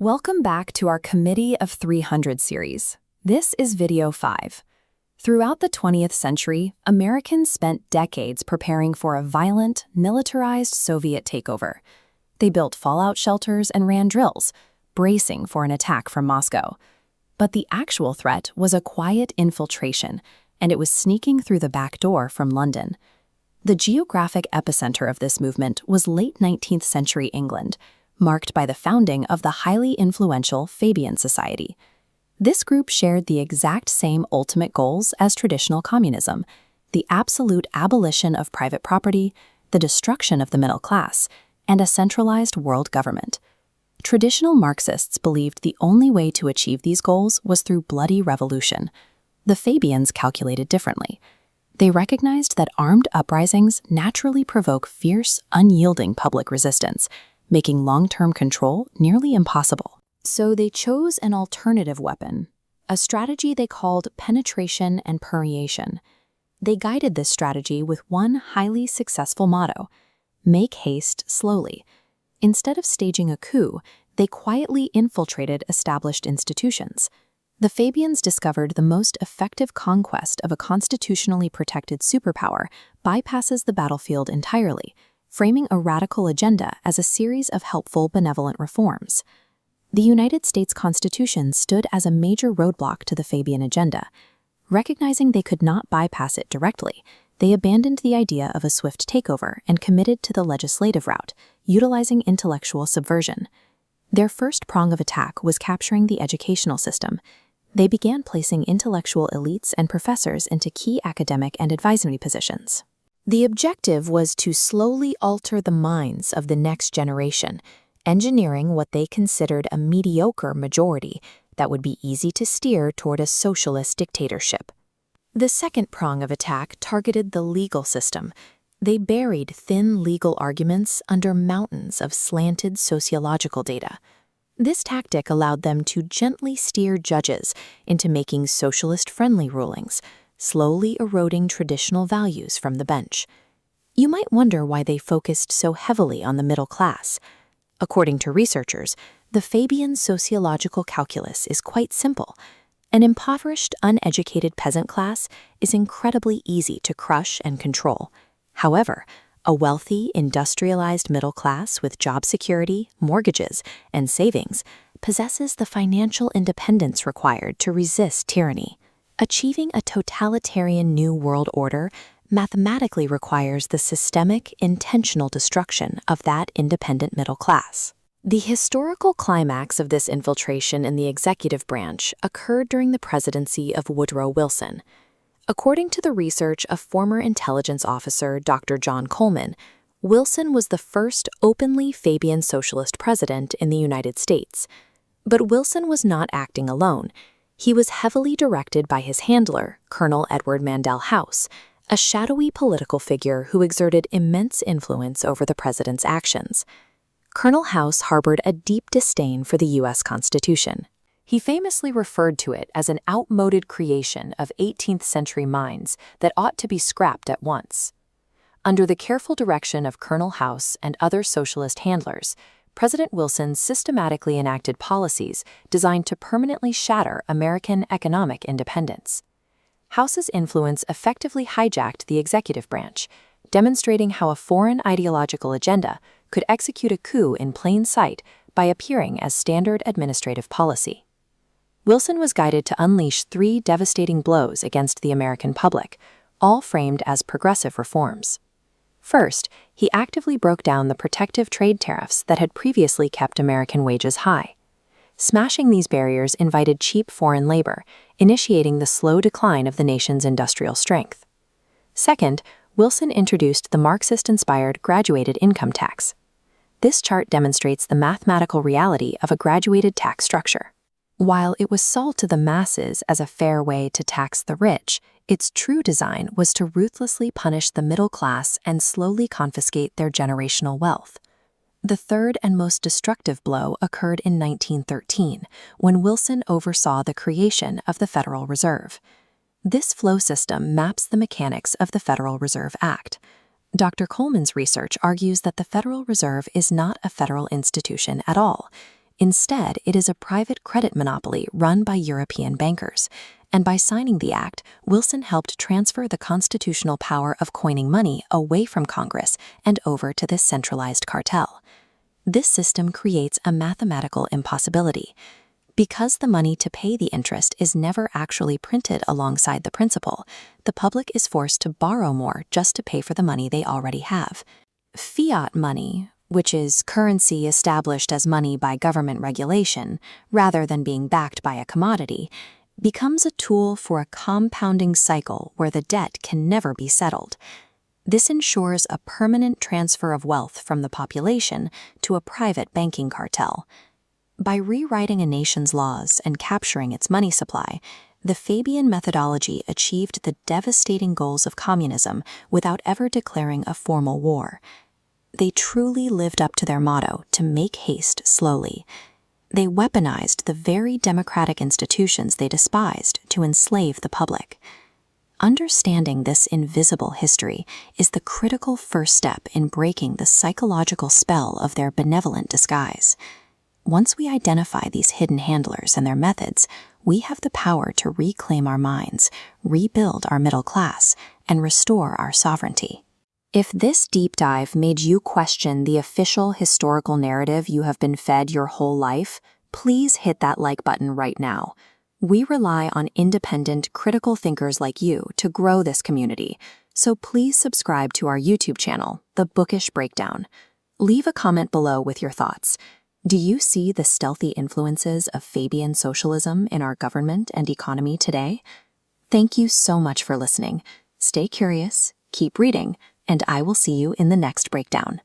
Welcome back to our Committee of 300 series. This is video 5. Throughout the 20th century, Americans spent decades preparing for a violent, militarized Soviet takeover. They built fallout shelters and ran drills, bracing for an attack from Moscow. But the actual threat was a quiet infiltration, and it was sneaking through the back door from London. The geographic epicenter of this movement was late 19th century England, marked by the founding of the highly influential Fabian Society. This group shared the exact same ultimate goals as traditional communism: the absolute abolition of private property, the destruction of the middle class, and a centralized world government. Traditional Marxists believed the only way to achieve these goals was through bloody revolution. The Fabians calculated differently. They recognized that armed uprisings naturally provoke fierce, unyielding public resistance, making long-term control nearly impossible. So they chose an alternative weapon, a strategy they called penetration and permeation. They guided this strategy with one highly successful motto: make haste slowly. Instead of staging a coup, they quietly infiltrated established institutions. The Fabians discovered the most effective conquest of a constitutionally protected superpower bypasses the battlefield entirely, framing a radical agenda as a series of helpful, benevolent reforms. The United States Constitution stood as a major roadblock to the Fabian agenda. Recognizing they could not bypass it directly, they abandoned the idea of a swift takeover and committed to the legislative route, utilizing intellectual subversion. Their first prong of attack was capturing the educational system. They began placing intellectual elites and professors into key academic and advisory positions. The objective was to slowly alter the minds of the next generation, engineering what they considered a mediocre majority that would be easy to steer toward a socialist dictatorship. The second prong of attack targeted the legal system. They buried thin legal arguments under mountains of slanted sociological data. This tactic allowed them to gently steer judges into making socialist-friendly rulings, slowly eroding traditional values from the bench. You might wonder why they focused so heavily on the middle class. According to researchers, the Fabian sociological calculus is quite simple. An impoverished, uneducated peasant class is incredibly easy to crush and control. However, a wealthy, industrialized middle class with job security, mortgages, and savings possesses the financial independence required to resist tyranny. Achieving a totalitarian new world order mathematically requires the systemic, intentional destruction of that independent middle class. The historical climax of this infiltration in the executive branch occurred during the presidency of Woodrow Wilson. According to the research of former intelligence officer Dr. John Coleman, Wilson was the first openly Fabian socialist president in the United States. But Wilson was not acting alone. He was heavily directed by his handler, Colonel Edward Mandell House, a shadowy political figure who exerted immense influence over the president's actions. Colonel House harbored a deep disdain for the U.S. Constitution. He famously referred to it as an outmoded creation of 18th century minds that ought to be scrapped at once. Under the careful direction of Colonel House and other socialist handlers, President Wilson systematically enacted policies designed to permanently shatter American economic independence. House's influence effectively hijacked the executive branch, demonstrating how a foreign ideological agenda could execute a coup in plain sight by appearing as standard administrative policy. Wilson was guided to unleash 3 devastating blows against the American public, all framed as progressive reforms. First, he actively broke down the protective trade tariffs that had previously kept American wages high. Smashing these barriers invited cheap foreign labor, initiating the slow decline of the nation's industrial strength. Second, Wilson introduced the Marxist-inspired graduated income tax. This chart demonstrates the mathematical reality of a graduated tax structure. While it was sold to the masses as a fair way to tax the rich, its true design was to ruthlessly punish the middle class and slowly confiscate their generational wealth. The third and most destructive blow occurred in 1913, when Wilson oversaw the creation of the Federal Reserve. This flow system maps the mechanics of the Federal Reserve Act. Dr. Coleman's research argues that the Federal Reserve is not a federal institution at all. Instead, it is a private credit monopoly run by European bankers. And by signing the act, Wilson helped transfer the constitutional power of coining money away from Congress and over to this centralized cartel. This system creates a mathematical impossibility. Because the money to pay the interest is never actually printed alongside the principal, the public is forced to borrow more just to pay for the money they already have. Fiat money, which is currency established as money by government regulation, rather than being backed by a commodity, becomes a tool for a compounding cycle where the debt can never be settled. This ensures a permanent transfer of wealth from the population to a private banking cartel. By rewriting a nation's laws and capturing its money supply, the Fabian methodology achieved the devastating goals of communism without ever declaring a formal war. They truly lived up to their motto to make haste slowly. They weaponized the very democratic institutions they despised to enslave the public. Understanding this invisible history is the critical first step in breaking the psychological spell of their benevolent disguise. Once we identify these hidden handlers and their methods, we have the power to reclaim our minds, rebuild our middle class, and restore our sovereignty. If this deep dive made you question the official historical narrative you have been fed your whole life, please hit that like button right now. We rely on independent, critical thinkers like you to grow this community, so please subscribe to our YouTube channel, The Bookish Breakdown. Leave a comment below with your thoughts. Do you see the stealthy influences of Fabian socialism in our government and economy today? Thank you so much for listening. Stay curious, keep reading, and I will see you in the next breakdown.